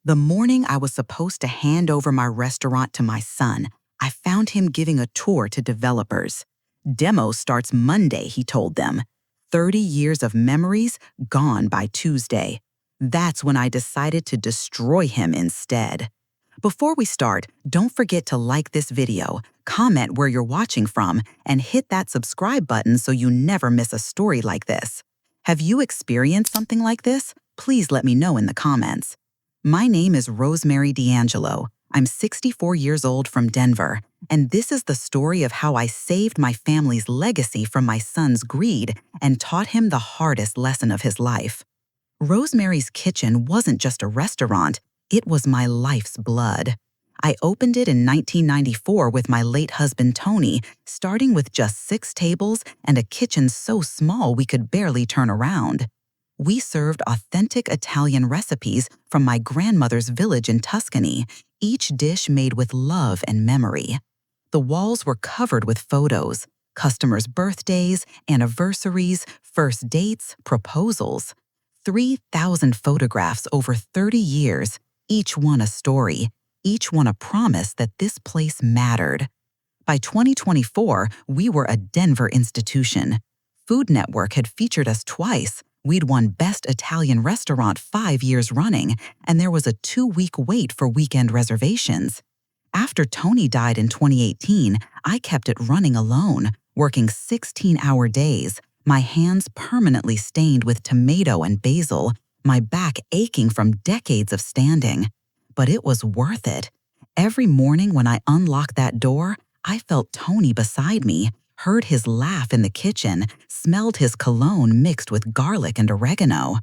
The morning I was supposed to hand over my restaurant to my son, I found him giving a tour to developers. Demo starts Monday, he told them. 30 years of memories gone by Tuesday. That's when I decided to destroy him instead. Before we start, don't forget to like this video, comment where you're watching from, and hit that subscribe button so you never miss a story like this. Have you experienced something like this? Please let me know in the comments. My name is Rosemary DiAngelo. I'm 64 years old from Denver, and this is the story of how I saved my family's legacy from my son's greed and taught him the hardest lesson of his life. Rosemary's Kitchen wasn't just a restaurant, it was my life's blood. I opened it in 1994 with my late husband Tony, starting with just 6 tables and a kitchen so small we could barely turn around. We served authentic Italian recipes from my grandmother's village in Tuscany, each dish made with love and memory. The walls were covered with photos, customers' birthdays, anniversaries, first dates, proposals. 3,000 photographs over 30 years, each one a story, each one a promise that this place mattered. By 2024, we were a Denver institution. Food Network had featured us twice. We'd won Best Italian Restaurant 5 years running, and there was a 2-week wait for weekend reservations. After Tony died in 2018, I kept it running alone, working 16-hour days, my hands permanently stained with tomato and basil, my back aching from decades of standing. But it was worth it. Every morning when I unlocked that door, I felt Tony beside me, heard his laugh in the kitchen, smelled his cologne mixed with garlic and oregano.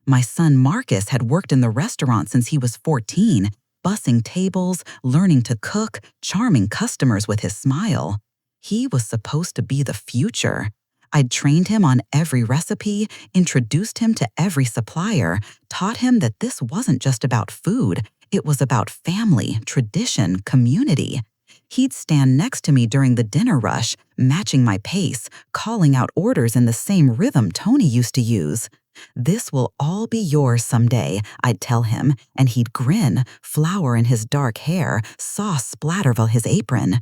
My son Marcus had worked in the restaurant since he was 14, bussing tables, learning to cook, charming customers with his smile. He was supposed to be the future. I'd trained him on every recipe, introduced him to every supplier, taught him that this wasn't just about food, it was about family, tradition, community. He'd stand next to me during the dinner rush, matching my pace, calling out orders in the same rhythm Tony used to use. "This will all be yours someday," I'd tell him, and he'd grin, flour in his dark hair, sauce splatterville his apron.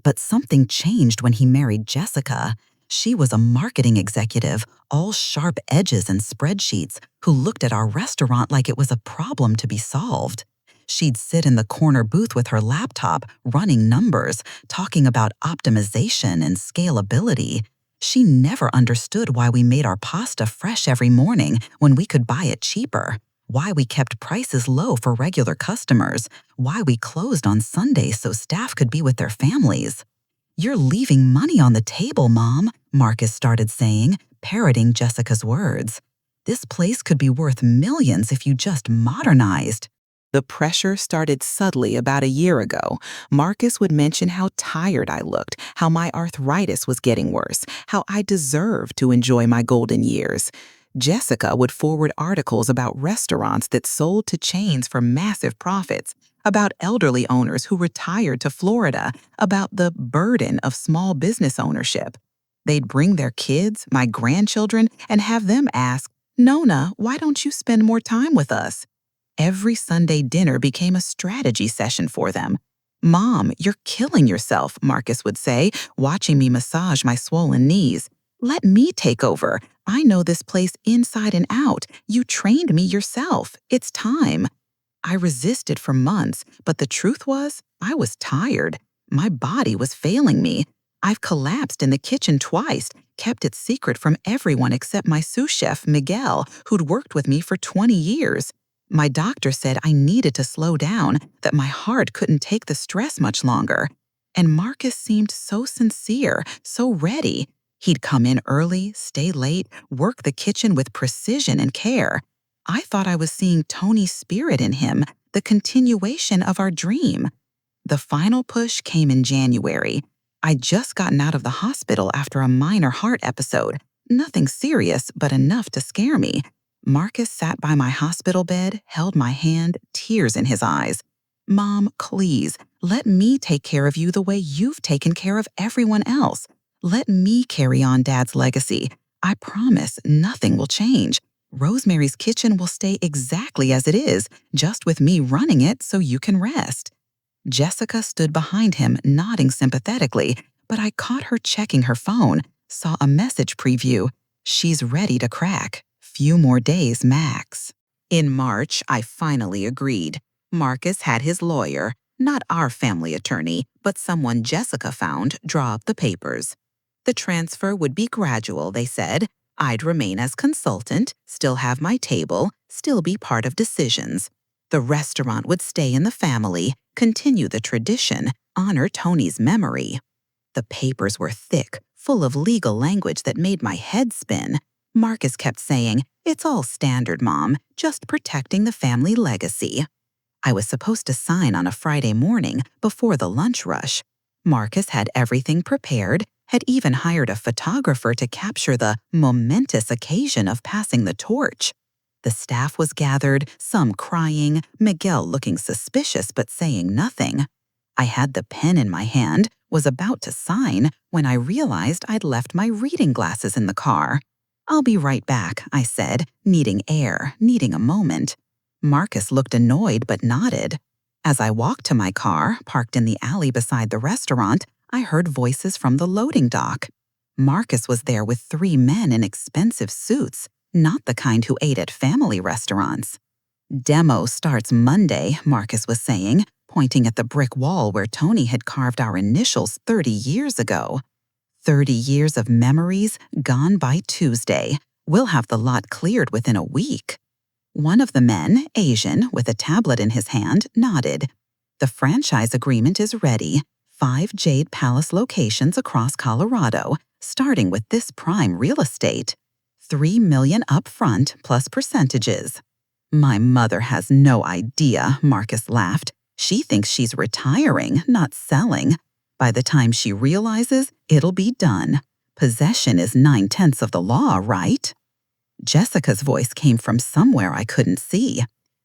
But something changed when he married Jessica. She was a marketing executive, all sharp edges and spreadsheets, who looked at our restaurant like it was a problem to be solved. She'd sit in the corner booth with her laptop, running numbers, talking about optimization and scalability. She never understood why we made our pasta fresh every morning when we could buy it cheaper, why we kept prices low for regular customers, why we closed on Sundays so staff could be with their families. "You're leaving money on the table, Mom," Marcus started saying, parroting Jessica's words. "This place could be worth millions if you just modernized." The pressure started subtly about a year ago. Marcus would mention how tired I looked, how my arthritis was getting worse, how I deserved to enjoy my golden years. Jessica would forward articles about restaurants that sold to chains for massive profits, about elderly owners who retired to Florida, about the burden of small business ownership. They'd bring their kids, my grandchildren, and have them ask, "Nona, why don't you spend more time with us?" Every Sunday dinner became a strategy session for them. "Mom, you're killing yourself," Marcus would say, watching me massage my swollen knees. "Let me take over. I know this place inside and out. You trained me yourself. It's time." I resisted for months, but the truth was, I was tired. My body was failing me. I've collapsed in the kitchen twice, kept it secret from everyone except my sous chef, Miguel, who'd worked with me for 20 years. My doctor said I needed to slow down, that my heart couldn't take the stress much longer. And Marcus seemed so sincere, so ready. He'd come in early, stay late, work the kitchen with precision and care. I thought I was seeing Tony's spirit in him, the continuation of our dream. The final push came in January. I'd just gotten out of the hospital after a minor heart episode. Nothing serious, but enough to scare me. Marcus sat by my hospital bed, held my hand, tears in his eyes. "Mom, please, let me take care of you the way you've taken care of everyone else. Let me carry on Dad's legacy. I promise nothing will change. Rosemary's kitchen will stay exactly as it is, just with me running it so you can rest. Jessica stood behind him, nodding sympathetically, but I caught her checking her phone, saw a message preview. She's ready to crack. Few more days max. In March, I finally agreed. Marcus had his lawyer, not our family attorney, but someone Jessica found, draw up the papers. The transfer would be gradual, they said. I'd remain as consultant, still have my table, still be part of decisions. The restaurant would stay in the family, continue the tradition, honor Tony's memory. The papers were thick, full of legal language that made my head spin. Marcus kept saying, "It's all standard, Mom, just protecting the family legacy." I was supposed to sign on a Friday morning before the lunch rush. Marcus had everything prepared, had even hired a photographer to capture the momentous occasion of passing the torch. The staff was gathered, some crying, Miguel looking suspicious but saying nothing. I had the pen in my hand, was about to sign, when I realized I'd left my reading glasses in the car. "I'll be right back," I said, needing air, needing a moment. Marcus looked annoyed but nodded. As I walked to my car, parked in the alley beside the restaurant, I heard voices from the loading dock. Marcus was there with 3 men in expensive suits, not the kind who ate at family restaurants. "Demo starts Monday," Marcus was saying, pointing at the brick wall where Tony had carved our initials 30 years ago. 30 years of memories gone by Tuesday. We'll have the lot cleared within a week. One of the men, Asian, with a tablet in his hand, nodded. The franchise agreement is ready. 5 Jade Palace locations across Colorado, starting with this prime real estate. $3 million up front plus percentages. "My mother has no idea," Marcus laughed. "She thinks she's retiring, not selling. By the time she realizes, it'll be done. Possession is 9/10 of the law, right?" Jessica's voice came from somewhere I couldn't see.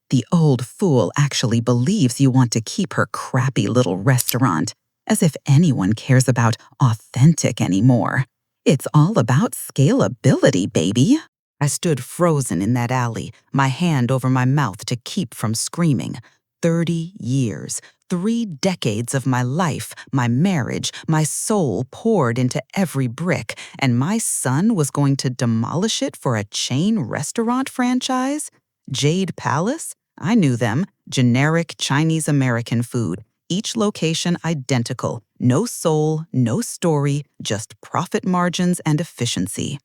"The old fool actually believes you want to keep her crappy little restaurant. As if anyone cares about authentic anymore. It's all about scalability, baby." I stood frozen in that alley, my hand over my mouth to keep from screaming. 30 years, 3 decades of my life, my marriage, my soul poured into every brick, and my son was going to demolish it for a chain restaurant franchise? Jade Palace? I knew them. Generic Chinese-American food. Each location identical. No soul, no story, just profit margins and efficiency.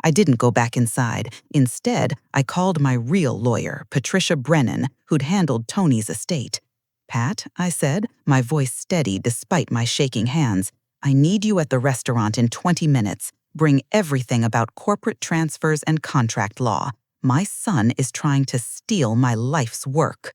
I didn't go back inside. Instead, I called my real lawyer, Patricia Brennan, who'd handled Tony's estate. "Pat," I said, my voice steady despite my shaking hands, "I need you at the restaurant in 20 minutes. Bring everything about corporate transfers and contract law. My son is trying to steal my life's work."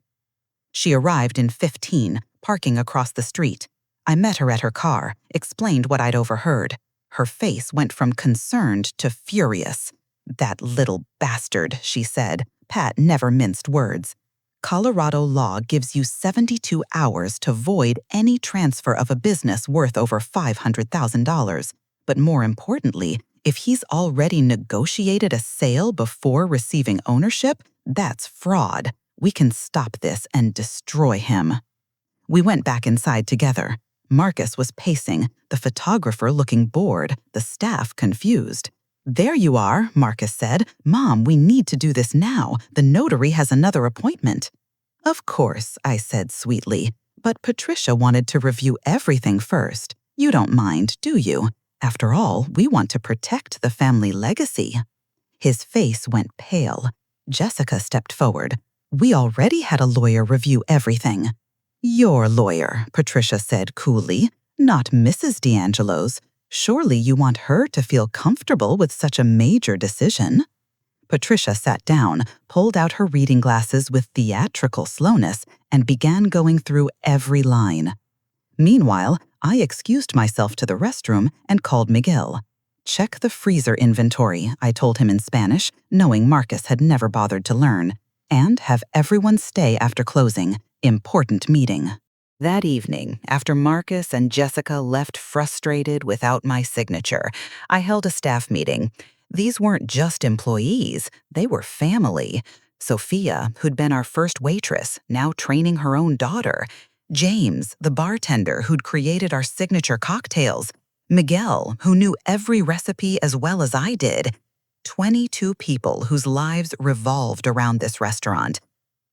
She arrived in 15, parking across the street. I met her at her car, explained what I'd overheard. Her face went from concerned to furious. "That little bastard," she said. Pat never minced words. "Colorado law gives you 72 hours to void any transfer of a business worth over $500,000. But more importantly, if he's already negotiated a sale before receiving ownership, that's fraud. We can stop this and destroy him." We went back inside together. Marcus was pacing, the photographer looking bored, the staff confused. "There you are," Marcus said. "Mom, we need to do this now. The notary has another appointment." "Of course," I said sweetly, "but Patricia wanted to review everything first. You don't mind, do you? After all, we want to protect the family legacy." His face went pale. Jessica stepped forward. "We already had a lawyer review everything." "Your lawyer," Patricia said coolly, "not Mrs. DiAngelo's. Surely you want her to feel comfortable with such a major decision." Patricia sat down, pulled out her reading glasses with theatrical slowness, and began going through every line. Meanwhile, I excused myself to the restroom and called Miguel. "Check the freezer inventory," I told him in Spanish, knowing Marcus had never bothered to learn. "And have everyone stay after closing. Important meeting." That evening, after Marcus and Jessica left frustrated without my signature, I held a staff meeting. These weren't just employees, they were family. Sophia, who'd been our first waitress, now training her own daughter. James, the bartender who'd created our signature cocktails. Miguel, who knew every recipe as well as I did. 22 people whose lives revolved around this restaurant.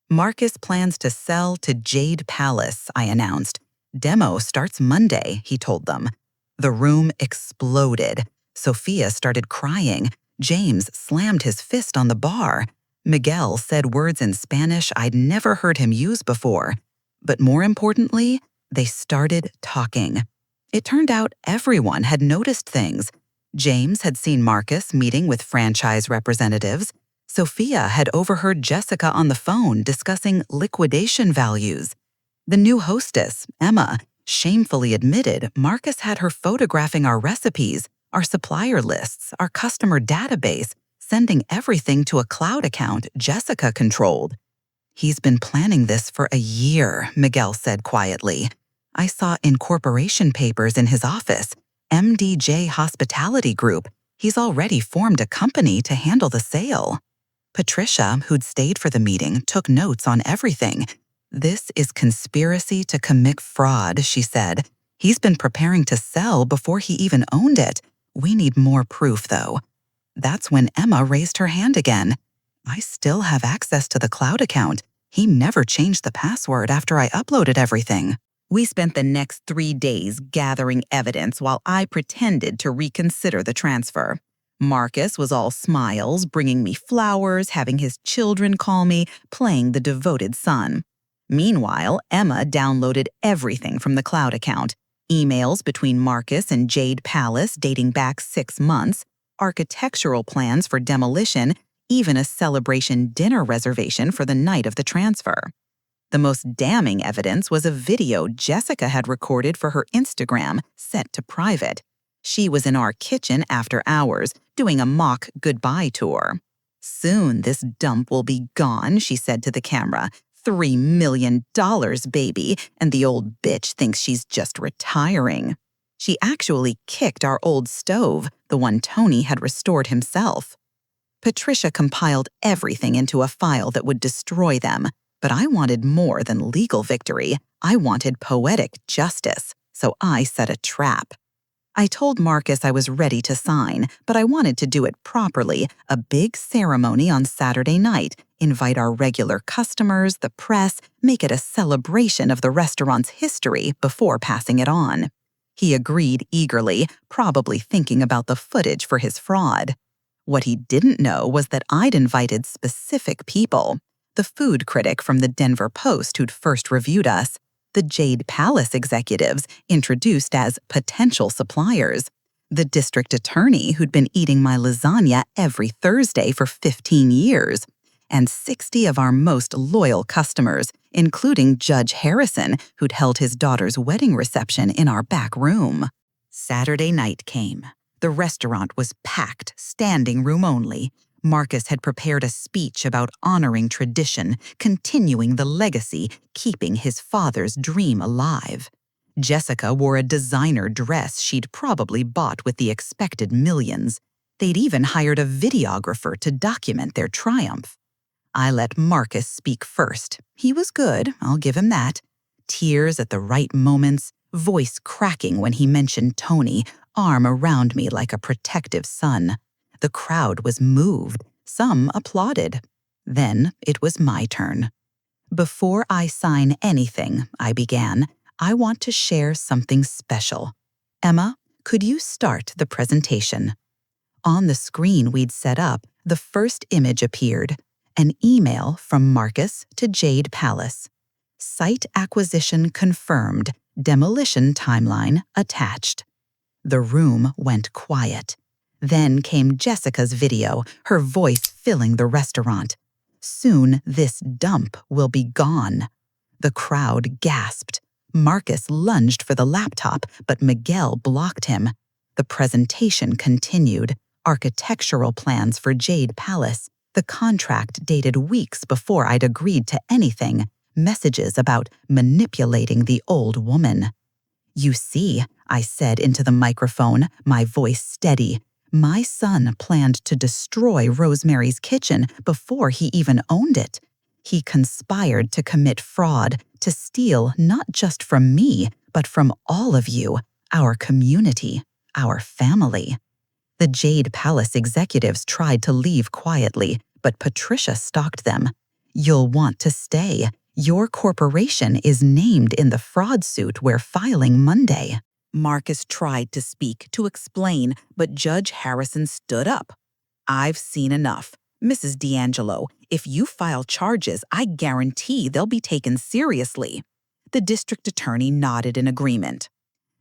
Marcus plans to sell to Jade Palace, I announced. Demo starts Monday, he told them. The room exploded. Sophia started crying. James slammed his fist on the bar. Miguel said words in Spanish I'd never heard him use before. But more importantly, they started talking. It turned out everyone had noticed things. James had seen Marcus meeting with franchise representatives. Sophia had overheard Jessica on the phone discussing liquidation values. The new hostess, Emma, shamefully admitted Marcus had her photographing our recipes, our supplier lists, our customer database, sending everything to a cloud account Jessica controlled. He's been planning this for a year, Miguel said quietly. I saw incorporation papers in his office. MDJ Hospitality Group. He's already formed a company to handle the sale. Patricia, who'd stayed for the meeting, took notes on everything. This is conspiracy to commit fraud, she said. He's been preparing to sell before he even owned it. We need more proof, though. That's when Emma raised her hand again. I still have access to the cloud account. He never changed the password after I uploaded everything. We spent the next 3 days gathering evidence while I pretended to reconsider the transfer. Marcus was all smiles, bringing me flowers, having his children call me, playing the devoted son. Meanwhile, Emma downloaded everything from the cloud account. Emails between Marcus and Jade Palace dating back 6 months, architectural plans for demolition, even a celebration dinner reservation for the night of the transfer. The most damning evidence was a video Jessica had recorded for her Instagram, set to private. She was in our kitchen after hours, doing a mock goodbye tour. Soon this dump will be gone, she said to the camera. $3 million, baby, and the old bitch thinks she's just retiring. She actually kicked our old stove, the one Tony had restored himself. Patricia compiled everything into a file that would destroy them. But I wanted more than legal victory. I wanted poetic justice, so I set a trap. I told Marcus I was ready to sign, but I wanted to do it properly, a big ceremony on Saturday night, invite our regular customers, the press, make it a celebration of the restaurant's history before passing it on. He agreed eagerly, probably thinking about the footage for his fraud. What he didn't know was that I'd invited specific people. The food critic from the Denver Post who'd first reviewed us, the Jade Palace executives introduced as potential suppliers, the district attorney who'd been eating my lasagna every Thursday for 15 years, and 60 of our most loyal customers, including Judge Harrison, who'd held his daughter's wedding reception in our back room. Saturday night came. The restaurant was packed, standing room only. Marcus had prepared a speech about honoring tradition, continuing the legacy, keeping his father's dream alive. Jessica wore a designer dress she'd probably bought with the expected millions. They'd even hired a videographer to document their triumph. I let Marcus speak first. He was good, I'll give him that. Tears at the right moments, voice cracking when he mentioned Tony, arm around me like a protective son. The crowd was moved. Some applauded. Then it was my turn. Before I sign anything, I began, I want to share something special. Emma, could you start the presentation? On the screen we'd set up, the first image appeared, an email from Marcus to Jade Palace. Site acquisition confirmed, demolition timeline attached. The room went quiet. Then came Jessica's video, her voice filling the restaurant. Soon this dump will be gone. The crowd gasped. Marcus lunged for the laptop, but Miguel blocked him. The presentation continued. Architectural plans for Jade Palace. The contract dated weeks before I'd agreed to anything. Messages about manipulating the old woman. You see, I said into the microphone, my voice steady, My son planned to destroy Rosemary's Kitchen before he even owned it. He conspired to commit fraud, to steal not just from me, but from all of you, our community, our family. The Jade Palace executives tried to leave quietly, but Patricia stalked them. You'll want to stay. Your corporation is named in the fraud suit we're filing Monday. Marcus tried to speak, to explain, but Judge Harrison stood up. I've seen enough. Mrs. DiAngelo, if you file charges, I guarantee they'll be taken seriously. The district attorney nodded in agreement.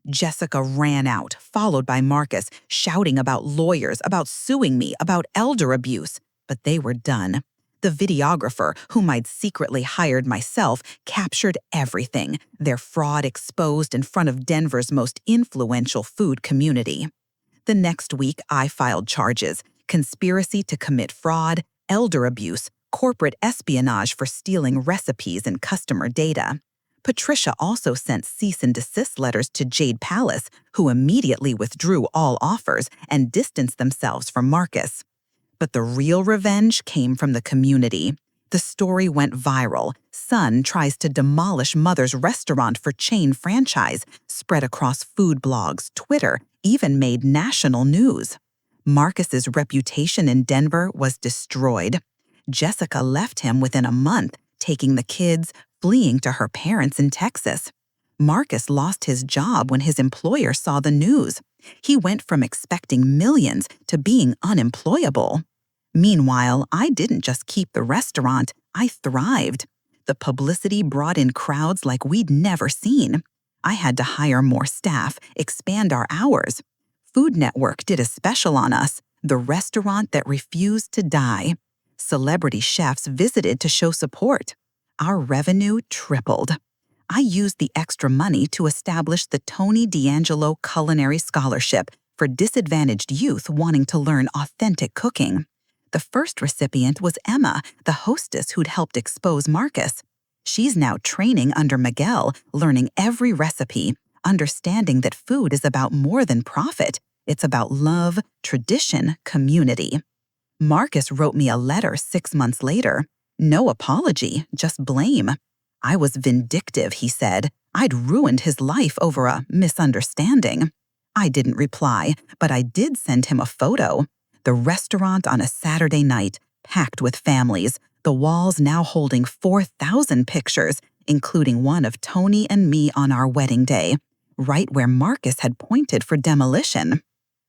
Jessica ran out, followed by Marcus, shouting about lawyers, about suing me, about elder abuse. But they were done. The videographer, whom I'd secretly hired myself, captured everything, their fraud exposed in front of Denver's most influential food community. The next week, I filed charges: conspiracy to commit fraud, elder abuse, corporate espionage for stealing recipes and customer data. Patricia also sent cease and desist letters to Jade Palace, who immediately withdrew all offers and distanced themselves from Marcus. But the real revenge came from the community. The story went viral. Son tries to demolish mother's restaurant for chain franchise, spread across food blogs, Twitter, even made national news. Marcus's reputation in Denver was destroyed. Jessica left him within a month, taking the kids, fleeing to her parents in Texas. Marcus lost his job when his employer saw the news. He went from expecting millions to being unemployable. Meanwhile, I didn't just keep the restaurant, I thrived. The publicity brought in crowds like we'd never seen. I had to hire more staff, expand our hours. Food Network did a special on us, the restaurant that refused to die. Celebrity chefs visited to show support. Our revenue tripled. I used the extra money to establish the Tony DiAngelo Culinary Scholarship for disadvantaged youth wanting to learn authentic cooking. The first recipient was Emma, the hostess who'd helped expose Marcus. She's now training under Miguel, learning every recipe, understanding that food is about more than profit. It's about love, tradition, community. Marcus wrote me a letter 6 months later. No apology, just blame. I was vindictive, he said. I'd ruined his life over a misunderstanding. I didn't reply, but I did send him a photo. The restaurant on a Saturday night, packed with families, the walls now holding 4,000 pictures, including one of Tony and me on our wedding day, right where Marcus had pointed for demolition.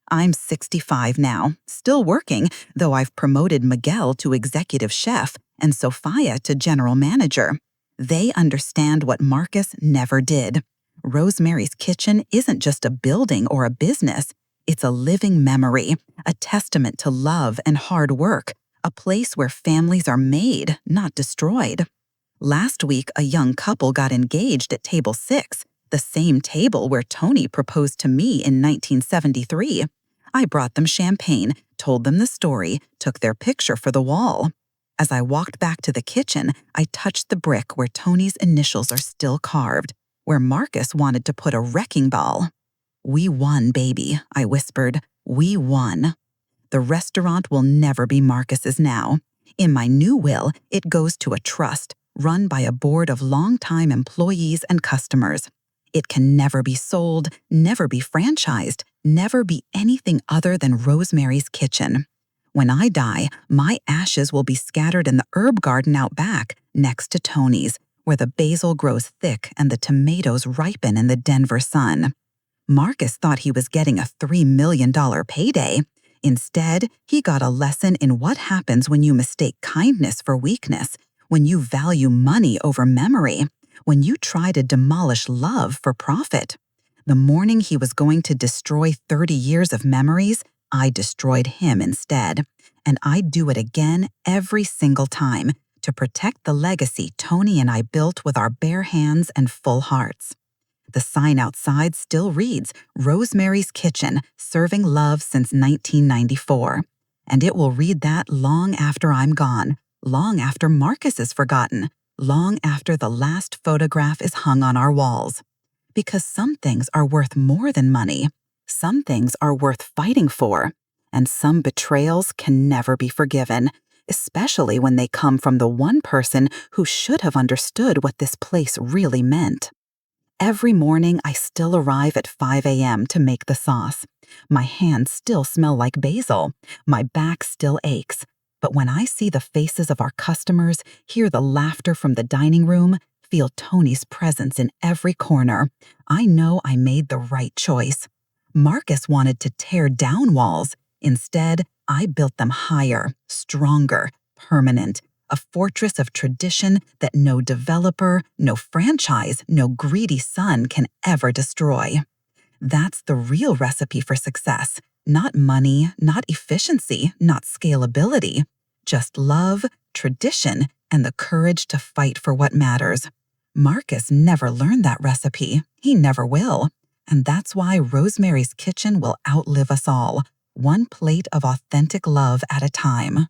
I'm 65 now, still working, though I've promoted Miguel to executive chef and Sophia to general manager. They understand what Marcus never did. Rosemary's Kitchen isn't just a building or a business. It's a living memory, a testament to love and hard work, a place where families are made, not destroyed. Last week, a young couple got engaged at table 6, the same table where Tony proposed to me in 1973. I brought them champagne, told them the story, took their picture for the wall. As I walked back to the kitchen, I touched the brick where Tony's initials are still carved, where Marcus wanted to put a wrecking ball. We won, baby, I whispered. We won. The restaurant will never be Marcus's now. In my new will, it goes to a trust, run by a board of longtime employees and customers. It can never be sold, never be franchised, never be anything other than Rosemary's Kitchen. When I die, my ashes will be scattered in the herb garden out back, next to Tony's, where the basil grows thick and the tomatoes ripen in the Denver sun. Marcus thought he was getting a $3 million payday. Instead, he got a lesson in what happens when you mistake kindness for weakness, when you value money over memory, when you try to demolish love for profit. The morning he was going to destroy 30 years of memories, I destroyed him instead. And I'd do it again every single time to protect the legacy Tony and I built with our bare hands and full hearts. The sign outside still reads, Rosemary's Kitchen, serving love since 1994. And it will read that long after I'm gone, long after Marcus is forgotten, long after the last photograph is hung on our walls. Because some things are worth more than money. Some things are worth fighting for. and some betrayals can never be forgiven, especially when they come from the one person who should have understood what this place really meant. Every morning, I still arrive at 5 a.m. to make the sauce. My hands still smell like basil. My back still aches. But when I see the faces of our customers, hear the laughter from the dining room, feel Tony's presence in every corner, I know I made the right choice. Marcus wanted to tear down walls. Instead, I built them higher, stronger, permanent. A fortress of tradition that no developer, no franchise, no greedy son can ever destroy. That's the real recipe for success. Not money, not efficiency, not scalability. Just love, tradition, and the courage to fight for what matters. Marcus never learned that recipe. He never will. And that's why Rosemary's Kitchen will outlive us all, one plate of authentic love at a time.